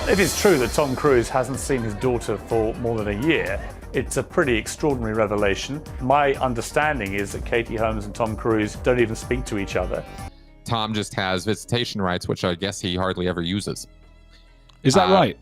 If it's true that Tom Cruise hasn't seen his daughter for more than a year, it's a pretty extraordinary revelation. My understanding is that Katie Holmes and Tom Cruise don't even speak to each other. Tom just has visitation rights, which I guess he hardly ever uses. Is that right?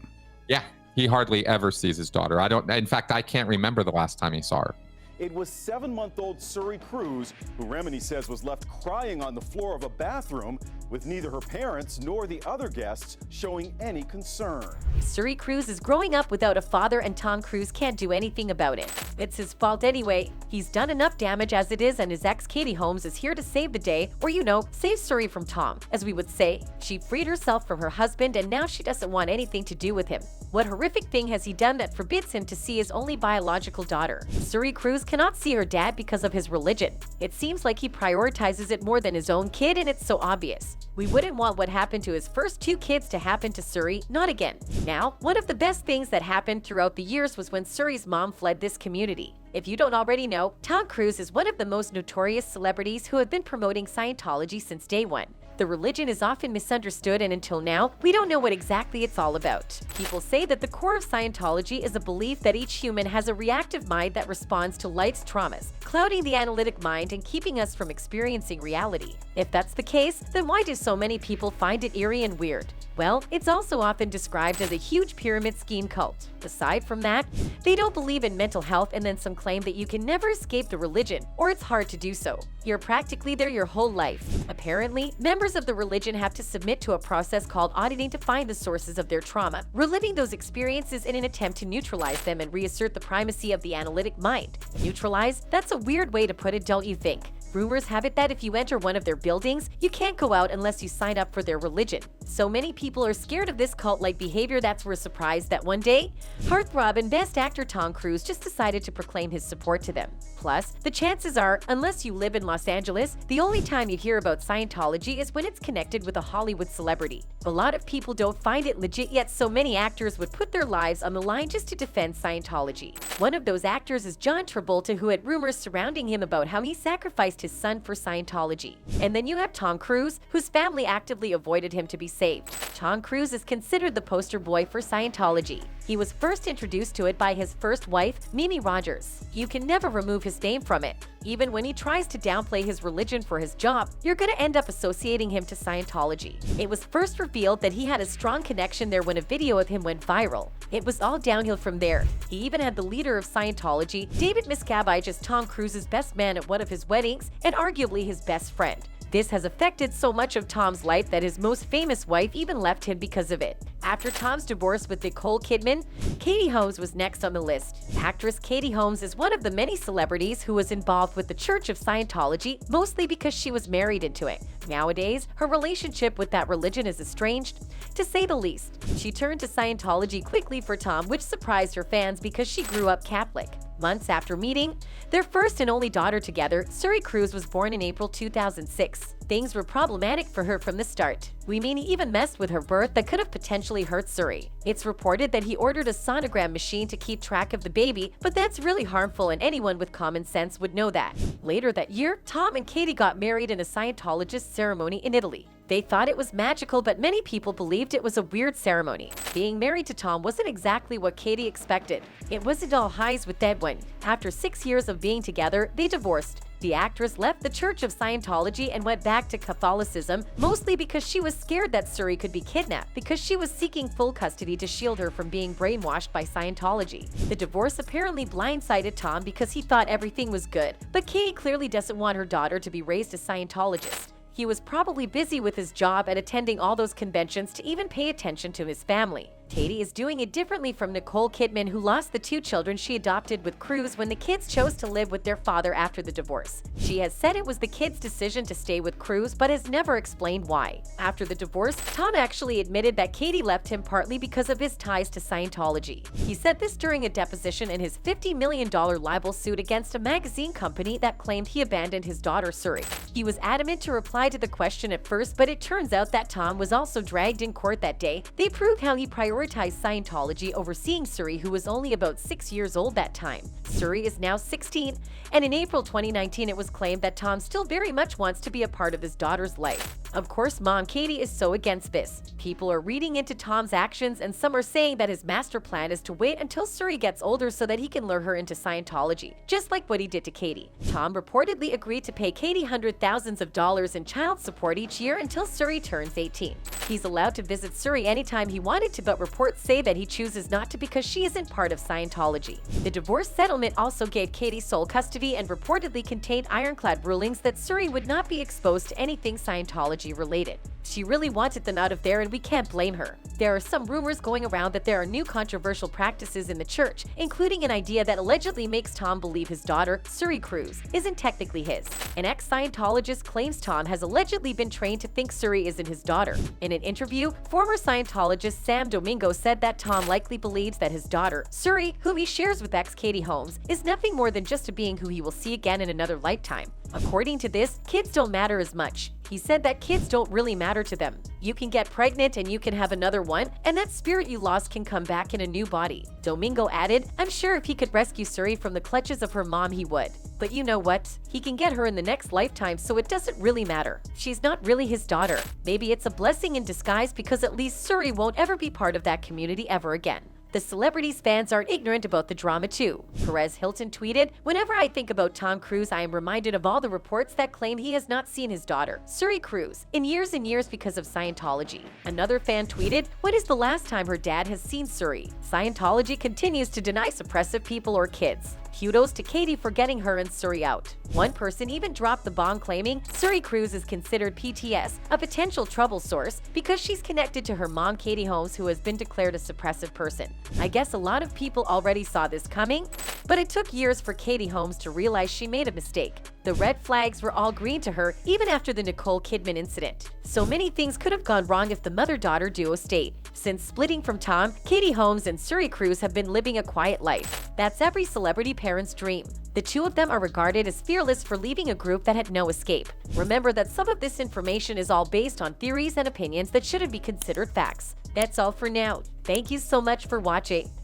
Yeah, he hardly ever sees his daughter. In fact, I can't remember the last time he saw her. It was 7-month-old Suri Cruise, who Remini says was left crying on the floor of a bathroom with neither her parents nor the other guests showing any concern. Suri Cruise is growing up without a father, and Tom Cruise can't do anything about it. It's his fault anyway. He's done enough damage as it is, and his ex Katie Holmes is here to save the day, or save Suri from Tom. As we would say, she freed herself from her husband and now she doesn't want anything to do with him. What horrific thing has he done that forbids him to see his only biological daughter? Suri Cruise cannot see her dad because of his religion. It seems like he prioritizes it more than his own kid, and it's so obvious. We wouldn't want what happened to his first 2 kids to happen to Suri, not again. Now, one of the best things that happened throughout the years was when Suri's mom fled this community. If you don't already know, Tom Cruise is one of the most notorious celebrities who have been promoting Scientology since day one. The religion is often misunderstood, and until now, we don't know what exactly it's all about. People say that the core of Scientology is a belief that each human has a reactive mind that responds to life's traumas, clouding the analytic mind and keeping us from experiencing reality. If that's the case, then why do so many people find it eerie and weird? Well, it's also often described as a huge pyramid scheme cult. Aside from that, they don't believe in mental health, and then some claim that you can never escape the religion, or it's hard to do so. You're practically there your whole life. Apparently, members of the religion have to submit to a process called auditing to find the sources of their trauma, reliving those experiences in an attempt to neutralize them and reassert the primacy of the analytic mind. Neutralize? That's a weird way to put it, don't you think? Rumors have it that if you enter one of their buildings, you can't go out unless you sign up for their religion. So many people are scared of this cult-like behavior that we're surprised that one day, heartthrob and best actor Tom Cruise just decided to proclaim his support to them. Plus, the chances are, unless you live in Los Angeles, the only time you hear about Scientology is when it's connected with a Hollywood celebrity. A lot of people don't find it legit, yet so many actors would put their lives on the line just to defend Scientology. One of those actors is John Travolta, who had rumors surrounding him about how he sacrificed his son for Scientology. And then you have Tom Cruise, whose family actively avoided him to be saved. Tom Cruise is considered the poster boy for Scientology. He was first introduced to it by his first wife, Mimi Rogers. You can never remove his name from it. Even when he tries to downplay his religion for his job, you're going to end up associating him to Scientology. It was first revealed that he had a strong connection there when a video of him went viral. It was all downhill from there. He even had the leader of Scientology, David Miscavige, as Tom Cruise's best man at one of his weddings and arguably his best friend. This has affected so much of Tom's life that his most famous wife even left him because of it. After Tom's divorce with Nicole Kidman, Katie Holmes was next on the list. Actress Katie Holmes is one of the many celebrities who was involved with the Church of Scientology, mostly because she was married into it. Nowadays, her relationship with that religion is estranged, to say the least. She turned to Scientology quickly for Tom, which surprised her fans because she grew up Catholic. Months after meeting their first and only daughter together, Suri Cruise was born in April 2006. Things were problematic for her from the start. We mean he even messed with her birth that could have potentially hurt Suri. It's reported that he ordered a sonogram machine to keep track of the baby, but that's really harmful, and anyone with common sense would know that. Later that year, Tom and Katie got married in a Scientologist ceremony in Italy. They thought it was magical, but many people believed it was a weird ceremony. Being married to Tom wasn't exactly what Katie expected. It wasn't all highs with that one. After 6 years of being together, they divorced. The actress left the Church of Scientology and went back to Catholicism, mostly because she was scared that Suri could be kidnapped, because she was seeking full custody to shield her from being brainwashed by Scientology. The divorce apparently blindsided Tom because he thought everything was good, but Katie clearly doesn't want her daughter to be raised a Scientologist. He was probably busy with his job and attending all those conventions to even pay attention to his family. Katie is doing it differently from Nicole Kidman, who lost the 2 children she adopted with Cruise when the kids chose to live with their father after the divorce. She has said it was the kids' decision to stay with Cruise, but has never explained why. After the divorce, Tom actually admitted that Katie left him partly because of his ties to Scientology. He said this during a deposition in his $50 million libel suit against a magazine company that claimed he abandoned his daughter Suri. He was adamant to reply to the question at first, but it turns out that Tom was also dragged in court that day. They prove how he prioritized prioritized Scientology over seeing Suri, who was only about 6 years old that time. Suri is now 16, and in April 2019 it was claimed that Tom still very much wants to be a part of his daughter's life. Of course, Mom Katie is so against this. People are reading into Tom's actions, and some are saying that his master plan is to wait until Suri gets older so that he can lure her into Scientology, just like what he did to Katie. Tom reportedly agreed to pay Katie hundreds of thousands of dollars in child support each year until Suri turns 18. He's allowed to visit Suri anytime he wanted to, but reports say that he chooses not to because she isn't part of Scientology. The divorce settlement also gave Katie sole custody and reportedly contained ironclad rulings that Suri would not be exposed to anything Scientology related. She really wanted them out of there, and we can't blame her. There are some rumors going around that there are new controversial practices in the church, including an idea that allegedly makes Tom believe his daughter, Suri Cruise, isn't technically his. An ex-Scientologist claims Tom has allegedly been trained to think Suri isn't his daughter. In an interview, former Scientologist Sam Domingo said that Tom likely believes that his daughter, Suri, whom he shares with ex Katie Holmes, is nothing more than just a being who he will see again in another lifetime. According to this, kids don't matter as much. He said that kids don't really matter to them. You can get pregnant and you can have another one, and that spirit you lost can come back in a new body. Domingo added, "I'm sure if he could rescue Suri from the clutches of her mom, he would. But you know what? He can get her in the next lifetime, so it doesn't really matter. She's not really his daughter. Maybe it's a blessing in disguise because at least Suri won't ever be part of that community ever again." The celebrity's fans aren't ignorant about the drama too. Perez Hilton tweeted, "Whenever I think about Tom Cruise, I am reminded of all the reports that claim he has not seen his daughter, Suri Cruise, in years and years because of Scientology." Another fan tweeted, "When is the last time her dad has seen Suri? Scientology continues to deny suppressive people or kids. Kudos to Katie for getting her and Suri out." One person even dropped the bomb claiming Suri Cruise is considered PTS, a potential trouble source, because she's connected to her mom Katie Holmes, who has been declared a suppressive person. I guess a lot of people already saw this coming, but it took years for Katie Holmes to realize she made a mistake. The red flags were all green to her even after the Nicole Kidman incident. So many things could have gone wrong if the mother-daughter duo stayed. Since splitting from Tom, Katie Holmes and Suri Cruise have been living a quiet life. That's every celebrity parent's dream. The two of them are regarded as fearless for leaving a group that had no escape. Remember that some of this information is all based on theories and opinions that shouldn't be considered facts. That's all for now. Thank you so much for watching.